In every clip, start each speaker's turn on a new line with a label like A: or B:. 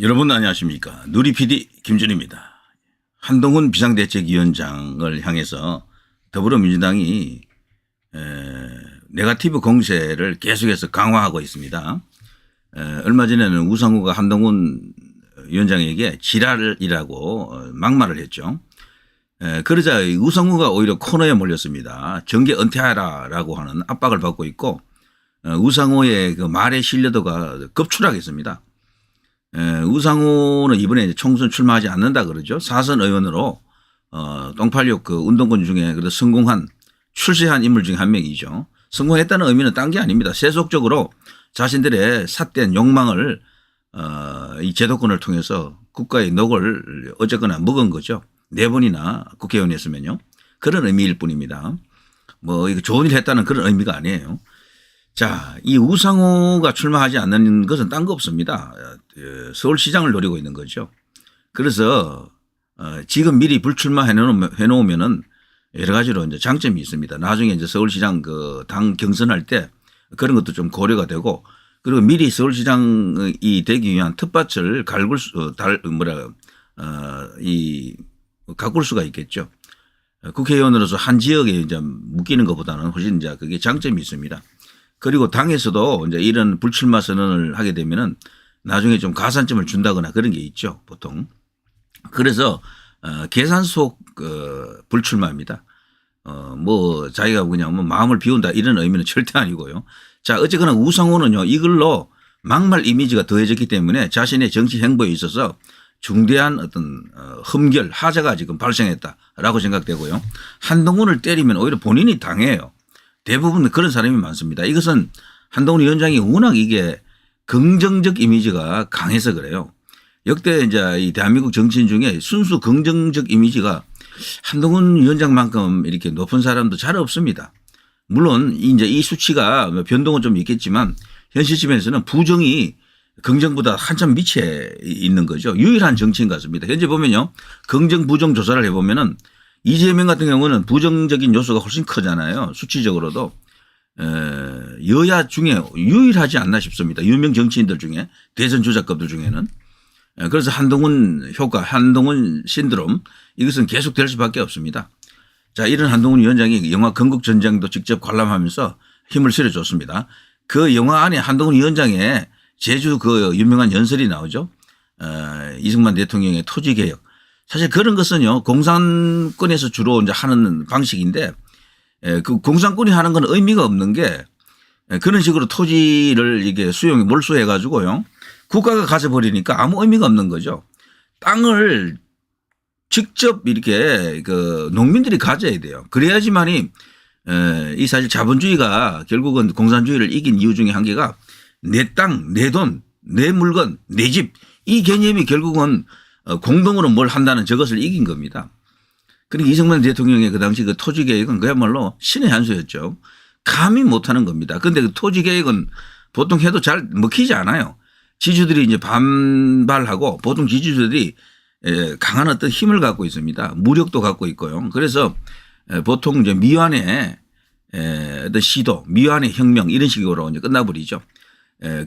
A: 여러분 안녕하십니까. 누리 PD 김준입니다. 한동훈 비상대책위원장을 향해서 더불어민주당이 네거티브 공세를 계속해서 강화하고 있습니다. 얼마 전에는 우상호가 한동훈 위원장에게 지랄이라고 막말을 했죠. 그러자 우상호가 오히려 코너에 몰렸습니다. 정계 은퇴하라라고 하는 압박을 받고 있고 우상호의 그 말의 신뢰도가 급추락했습니다. 우상호는 이번에 총선 출마하지 않는다 그러죠. 사선 의원으로 똥86 그 운동권 중에 그래도 성공한 출세한 인물 중에 한 명이죠. 성공했다는 의미는 딴 게 아닙니다. 세속적으로 자신들의 삿된 욕망을 이 제도권을 통해서 국가의 녹을 어쨌거나 먹은 거죠. 4번이나 국회의원 했으면요. 그런 의미일 뿐입니다. 뭐 이거 좋은 일 했다는 그런 의미가 아니에요. 자, 이 우상호가 출마하지 않는 것은 딴 거 없습니다. 서울시장을 노리고 있는 거죠. 그래서 지금 미리 불출마해 놓으면은 여러 가지로 이제 장점이 있습니다. 나중에 이제 서울시장 그 당 경선할 때 그런 것도 좀 고려가 되고 그리고 미리 서울시장이 되기 위한 텃밭을 가꿀 수가 있겠죠. 국회의원으로서 한 지역에 이제 묶이는 것보다는 훨씬 이제 그게 장점이 있습니다. 그리고 당에서도 이제 이런 불출마 선언을 하게 되면은 나중에 좀 가산점을 준다거나 그런 게 있죠, 보통. 그래서 계산 속 불출마입니다. 뭐 자기가 그냥 뭐 마음을 비운다 이런 의미는 절대 아니고요. 자, 어쨌거나 우상호는요, 이걸로 막말 이미지가 더해졌기 때문에 자신의 정치 행보에 있어서 중대한 어떤 흠결, 하자가 지금 발생했다라고 생각되고요. 한동훈을 때리면 오히려 본인이 당해요. 대부분 그런 사람이 많습니다. 이것은 한동훈 위원장이 워낙 이게 긍정적 이미지가 강해서 그래요. 역대 이제 이 대한민국 정치인 중에 순수 긍정적 이미지가 한동훈 위원장만큼 이렇게 높은 사람도 잘 없습니다. 물론 이제 이 수치가 변동은 좀 있겠지만 현 시점에서는 부정이 긍정보다 한참 밑에 있는 거죠. 유일한 정치인 같습니다. 현재 보면요. 긍정 부정 조사를 해보면은 이재명 같은 경우는 부정적인 요소가 훨씬 크잖아요. 수치적으로도. 여야 중에 유일하지 않나 싶습니다. 유명 정치인들 중에 대선 주자급들 중에는. 그래서 한동훈 효과, 한동훈 신드롬 이것은 계속될 수밖에 없습니다. 자, 이런 한동훈 위원장이 영화 건국전쟁도 직접 관람하면서 힘을 실어줬습니다. 그 영화 안에 한동훈 위원장의 제주 그 유명한 연설이 나오죠. 이승만 대통령의 토지개혁. 사실 그런 것은요, 공산권에서 주로 이제 하는 방식인데, 그 공산권이 하는 건 의미가 없는 게, 그런 식으로 토지를 이게 몰수해 가지고요, 국가가 가져버리니까 아무 의미가 없는 거죠. 땅을 직접 이렇게 그 농민들이 가져야 돼요. 그래야지만이, 이 사실 자본주의가 결국은 공산주의를 이긴 이유 중에 한 개가 내 땅, 내 돈, 내 물건, 내 집, 이 개념이 결국은 공동으로 뭘 한다는 저것을 이긴 겁니다. 그러니까 이승만 대통령의 그 당시 그 토지 계획은 그야말로 신의 한 수였죠. 감히 못하는 겁니다. 그런데 그 토지 계획은 보통 해도 잘 먹히지 않아요. 지주들이 이제 반발하고 보통 지주들이 강한 어떤 힘을 갖고 있습니다. 무력도 갖고 있고요. 그래서 보통 이제 미완의 어떤 시도, 미완의 혁명 이런 식으로 이제 끝나버리죠.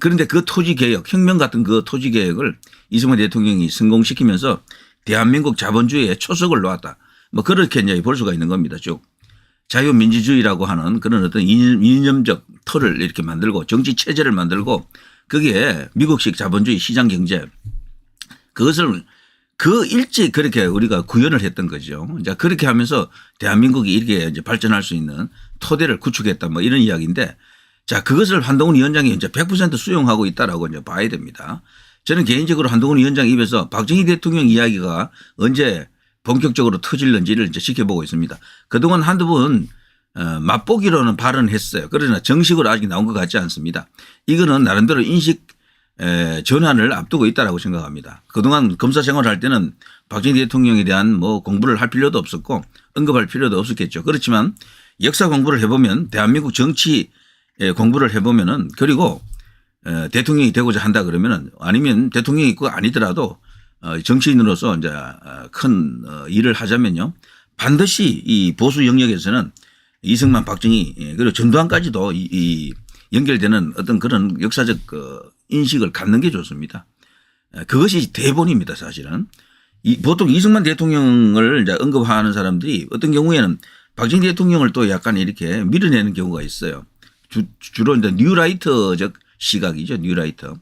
A: 그런데 그 토지 개혁, 혁명 같은 그 토지 개혁을 이승만 대통령이 성공시키면서 대한민국 자본주의의 초석을 놓았다. 뭐 그렇게 이제 볼 수가 있는 겁니다. 쭉 자유민주주의라고 하는 그런 어떤 이념적 틀을 이렇게 만들고 정치 체제를 만들고 그게 미국식 자본주의 시장 경제 그것을 그 일찍 그렇게 우리가 구현을 했던 거죠. 자, 그렇게 하면서 대한민국이 이렇게 이제 발전할 수 있는 토대를 구축했다 뭐 이런 이야기인데 자, 그것을 한동훈 위원장이 이제 100% 수용하고 있다라고 이제 봐야 됩니다. 저는 개인적으로 한동훈 위원장 입에서 박정희 대통령 이야기가 언제 본격적으로 터질는지를 이제 지켜보고 있습니다. 그동안 한두 번 맛보기로는 발언했어요. 그러나 정식으로 아직 나온 것 같지 않습니다. 이거는 나름대로 인식 전환을 앞두고 있다라고 생각합니다. 그동안 검사 생활할 때는 박정희 대통령에 대한 뭐 공부를 할 필요도 없었고 언급할 필요도 없었겠죠. 그렇지만 역사 공부를 해보면 대한민국 정치 공부를 해보면은 그리고 대통령이 되고자 한다 그러면은 아니면 대통령이 그 아니더라도 정치인으로서 이제 큰 일을 하자면요 반드시 이 보수 영역에서는 이승만, 박정희 그리고 전두환까지도 이 연결되는 어떤 그런 역사적 인식을 갖는 게 좋습니다. 그것이 대본입니다, 사실은. 보통 이승만 대통령을 이제 언급하는 사람들이 어떤 경우에는 박정희 대통령을 또 약간 이렇게 밀어내는 경우가 있어요. 주로 이제 뉴라이트적 시각이죠, 뉴라이트.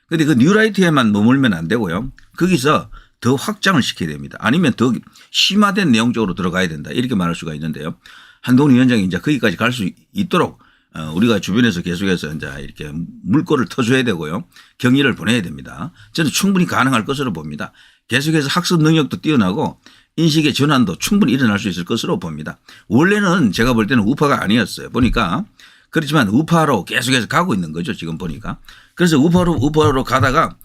A: 그런데 그 뉴라이트에만 머물면 안 되고요. 거기서 더 확장을 시켜야 됩니다. 아니면 더 심화된 내용 쪽으로 들어가야 된다. 이렇게 말할 수가 있는데요. 한동훈 위원장이 이제 거기까지 갈 수 있도록 우리가 주변에서 계속해서 이제 이렇게 물꼬를 터줘야 되고요. 경의를 보내야 됩니다. 저는 충분히 가능할 것으로 봅니다. 계속해서 학습 능력도 뛰어나고 인식의 전환도 충분히 일어날 수 있을 것으로 봅니다. 원래는 제가 볼 때는 우파가 아니었어요. 보니까. 그렇지만 우파로 계속해서 가고 있는 거죠. 지금 보니까. 그래서 우파로 가다가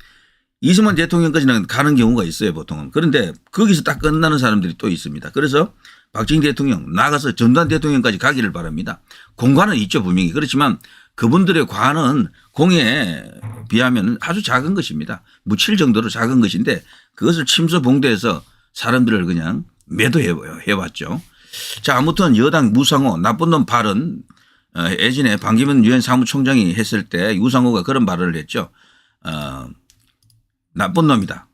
A: 이승만 대통령까지는 가는 경우가 있어요. 보통은. 그런데 거기서 딱 끝나는 사람들이 또 있습니다. 그래서 박정희 대통령 나가서 전두환 대통령까지 가기를 바랍니다. 공과는 있죠. 분명히. 그렇지만 그분들의 과는 공에 비하면 아주 작은 것입니다. 묻힐 정도로 작은 것인데 그것을 침소봉대해서 사람들을 그냥 매도해왔죠. 자, 아무튼 여당 무상호 나쁜 놈 발언 예전에 반기문 유엔 사무총장이 했을 때 유상호가 그런 발언을 했죠. 나쁜 놈이다.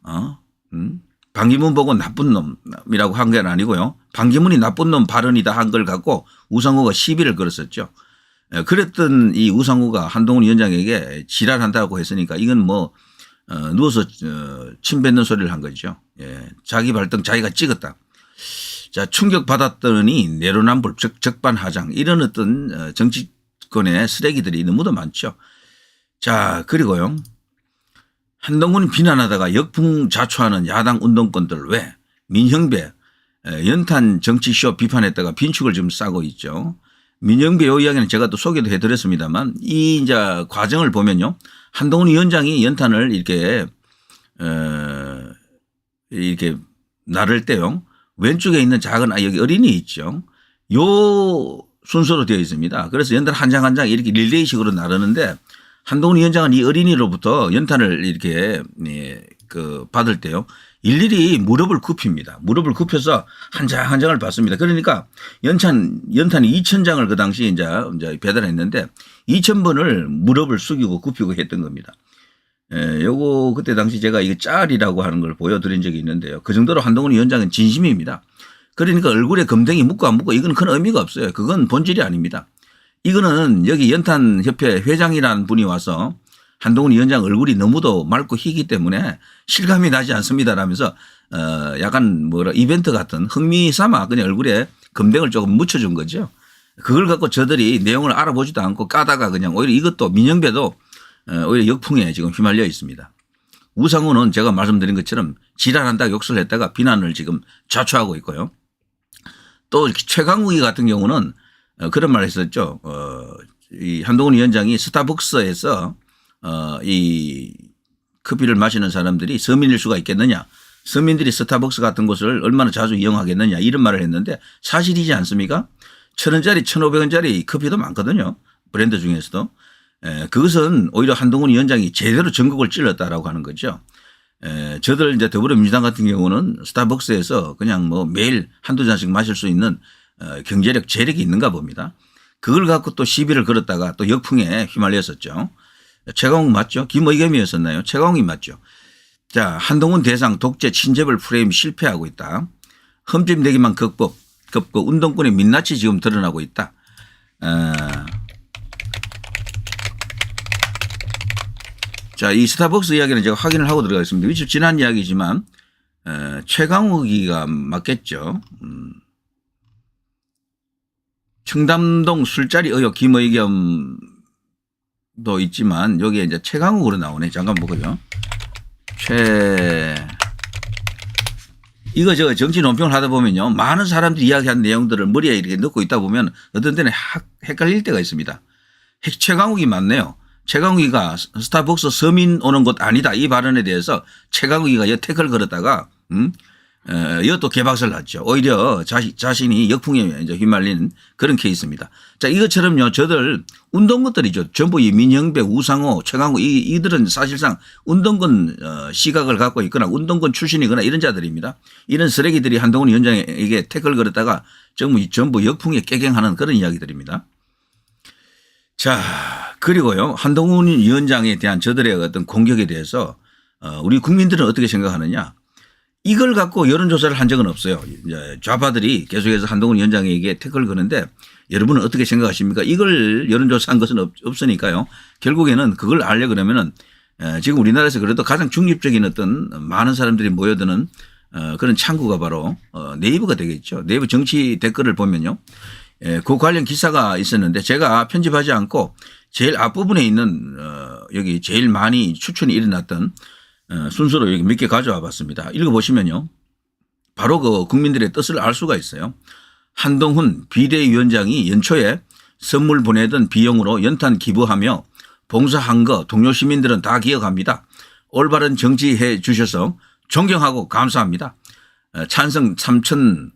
A: 반기문 보고 나쁜 놈이라고 한 게 아니고요. 반기문이 나쁜 놈 발언이다 한 걸 갖고 우상호가 시비를 걸었었죠. 그랬던 이 우상호가 한동훈 위원장에게 지랄한다고 했으니까 이건 뭐 누워서 침 뱉는 소리를 한 거죠. 예. 자기 발등 자기가 찍었다. 자, 충격받았더니 내로남불 적반하장 이런 어떤 정치권의 쓰레기들이 너무도 많죠. 자, 그리고요. 한동훈이 비난하다가 역풍자초하는 야당 운동권들 왜 민형배 연탄 정치쇼 비판했다가 빈축을 지금 싸고 있죠. 민형배 요 이야기는 제가 또 소개도 해드렸습니다만 이 이제 과정을 보면요. 한동훈 위원장이 연탄을 이렇게 나를 때요. 왼쪽에 있는 작은 여기 어린이 있죠. 요 순서로 되어 있습니다. 그래서 연탄 한 장 한 장 이렇게 릴레이식으로 나르는데 한동훈 위원장은 이 어린이로부터 연탄을 이렇게 받을 때요. 일일이 무릎을 굽힙니다. 무릎을 굽혀서 한 장 한 장을 받습니다. 그러니까 연탄이 2,000장을 그 당시 이제 배달했는데 2,000번을 무릎을 숙이고 굽히고 했던 겁니다. 요거 그때 당시 제가 이거 짤이라고 하는 걸 보여드린 적이 있는데요. 그 정도로 한동훈 위원장은 진심입니다. 그러니까 얼굴에 검댕이 묻고 안 묻고 이건 큰 의미가 없어요. 그건 본질이 아닙니다. 이거는 여기 연탄협회 회장이라는 분이 와서 한동훈 위원장 얼굴이 너무도 맑고 희기 때문에 실감이 나지 않습니다라면서 약간 이벤트 같은 흥미 삼아 그냥 얼굴에 검댕을 조금 묻혀준 거죠. 그걸 갖고 저들이 내용을 알아보지도 않고 까다가 그냥 오히려 이것도 민영배도 오히려 역풍에 지금 휘말려 있습니다. 우상호는 제가 말씀드린 것처럼 지랄한다 욕설 했다가 비난을 지금 자초하고 있고요. 또 최강욱이 같은 경우는 그런 말을 했었죠. 이 한동훈 위원장이 스타벅스에서 이 커피를 마시는 사람들이 서민일 수가 있겠느냐. 서민들이 스타벅스 같은 곳을 얼마나 자주 이용하겠느냐 이런 말을 했는데 사실이지 않습니까? 1,000원짜리 1,500원짜리 커피도 많거든요. 브랜드 중에서도. 그것은 오히려 한동훈 위원장이 제대로 전국을 찔렀다라고 하는 거죠. 저들 이제 더불어민주당 같은 경우는 스타벅스에서 그냥 뭐 매일 한두 잔씩 마실 수 있는 경제력 재력이 있는가 봅니다. 그걸 갖고 또 시비를 걸었다가 또 역풍에 휘말렸었죠. 최강욱 맞죠? 김의겸이었었나요? 최강욱이 맞죠. 자, 한동훈 대상 독재 친재벌 프레임 실패하고 있다. 흠집 내기만 걷고 운동권의 민낯이 지금 드러나고 있다. 자, 이 스타벅스 이야기는 제가 확인을 하고 들어가겠습니다. 위치 지난 이야기지만 최강욱이가 맞겠죠. 청담동 술자리 의혹 김의겸도 있지만 여기에 이제 최강욱으로 나오네. 잠깐 보고요. 이거 저 정치 논평을 하다 보면요. 많은 사람들이 이야기한 내용들을 머리에 이렇게 넣고 있다 보면 어떤 때는 헷갈릴 때가 있습니다. 최강욱이 맞네요. 최강욱이가 스타벅스 서민 오는 곳 아니다. 이 발언에 대해서 최강욱이가 태클 걸었다가 이것도 개박살 났죠. 오히려 자신이 역풍에 이제 휘말린 그런 케이스입니다. 자, 이것처럼요. 저들 운동권들이죠. 전부 이 민형배, 우상호, 최강욱 이들은 사실상 운동권 시각을 갖고 있거나 운동권 출신이거나 이런 자들입니다. 이런 쓰레기들이 한동훈 위원장에게 태클 걸었다가 전부 역풍에 깨갱하는 그런 이야기들입니다. 자, 그리고요. 한동훈 위원장에 대한 저들의 어떤 공격에 대해서 우리 국민들은 어떻게 생각하느냐. 이걸 갖고 여론조사를 한 적은 없어요. 이제 좌파들이 계속해서 한동훈 위원장에게 태클을 거는데 여러분은 어떻게 생각하십니까? 이걸 여론조사한 것은 없으니까요. 결국에는 그걸 알려 그러면은 지금 우리나라에서 그래도 가장 중립적인 어떤 많은 사람들이 모여드는 그런 창구가 바로 네이버가 되겠죠. 네이버 정치 댓글을 보면요. 그 관련 기사가 있었는데 제가 편집하지 않고 제일 앞부분에 있는 여기 제일 많이 추천이 일어났던 순서로 여기 몇 개 가져와 봤습니다. 읽어보시면요. 바로 그 국민들의 뜻을 알 수가 있어요. 한동훈 비대위원장이 연초에 선물 보내던 비용으로 연탄 기부하며 봉사한 거 동료 시민들은 다 기억합니다. 올바른 정치해 주셔서 존경하고 감사합니다. 찬성 3천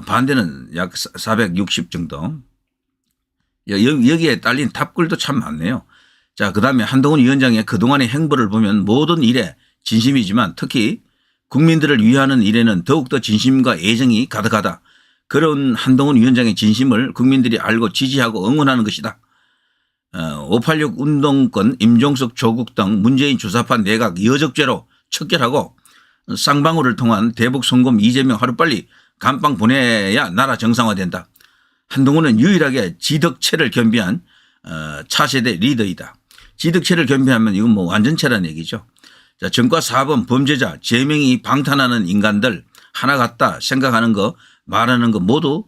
A: 반대는 약 460 정도. 여기에 딸린 답글도 참 많네요. 자, 그다음에 한동훈 위원장의 그동안의 행보를 보면 모든 일에 진심이지만 특히 국민들을 위하는 일에는 더욱더 진심과 애정이 가득하다. 그런 한동훈 위원장의 진심을 국민들이 알고 지지하고 응원하는 것이다. 586 운동권 임종석 조국 등 문재인 주사파 내각 여적죄로 척결하고 쌍방울을 통한 대북 송금 이재명 하루빨리 감방 보내야 나라 정상화된다. 한동훈은 유일하게 지덕체를 겸비한 차세대 리더이다. 지덕체를 겸비하면 이건 뭐 완전체라는 얘기죠. 자, 정과 사범 범죄자 제명이 방탄하는 인간들 하나 같다 생각하는 거 말하는 거 모두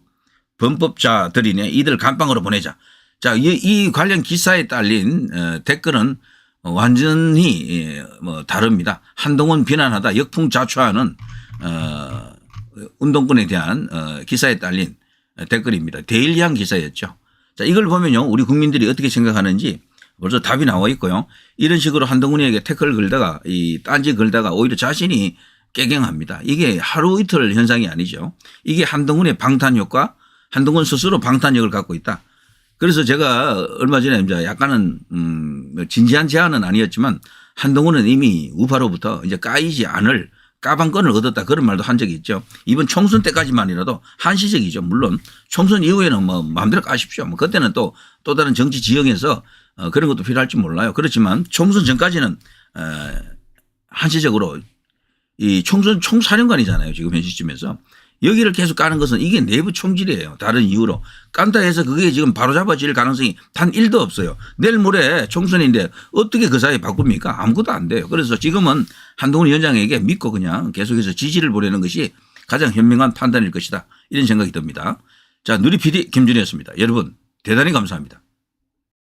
A: 범법자들이네. 이들 감방으로 보내자. 자, 이 관련 기사에 딸린 댓글은 완전히 뭐 다릅니다. 한동훈 비난하다 역풍자초하는 운동권에 대한 기사에 딸린 댓글입니다. 데일리한 기사였죠. 자, 이걸 보면요. 우리 국민들이 어떻게 생각하는지 벌써 답이 나와 있고요. 이런 식으로 한동훈에게 태클을 걸다가 이 딴지 걸다가 오히려 자신이 깨갱합니다. 이게 하루 이틀 현상이 아니죠. 이게 한동훈의 방탄 효과, 한동훈 스스로 방탄력을 갖고 있다. 그래서 제가 얼마 전에 이제 약간은 진지한 제안은 아니었지만 한동훈은 이미 우파로부터 이제 까이지 않을 까방권을 얻었다 그런 말도 한 적이 있죠. 이번 총선 때까지만이라도 한시적이죠. 물론 총선 이후에는 뭐 마음대로 까십시오. 뭐 그때는 또 다른 정치 지형에서 그런 것도 필요할지 몰라요. 그렇지만 총선 전까지는 한시적으로 이 총선 총사령관이잖아요. 지금 현 시점에서. 여기를 계속 까는 것은 이게 내부 총질이에요. 다른 이유로. 깐다 해서 그게 지금 바로잡아질 가능성이 단 1도 없어요. 내일 모레 총선인데 어떻게 그 사이에 바꿉니까? 아무것도 안 돼요. 그래서 지금은 한동훈 위원장에게 믿고 그냥 계속해서 지지를 보내는 것이 가장 현명한 판단일 것이다. 이런 생각이 듭니다. 자, 누리 PD 김준희였습니다. 여러분 대단히 감사합니다.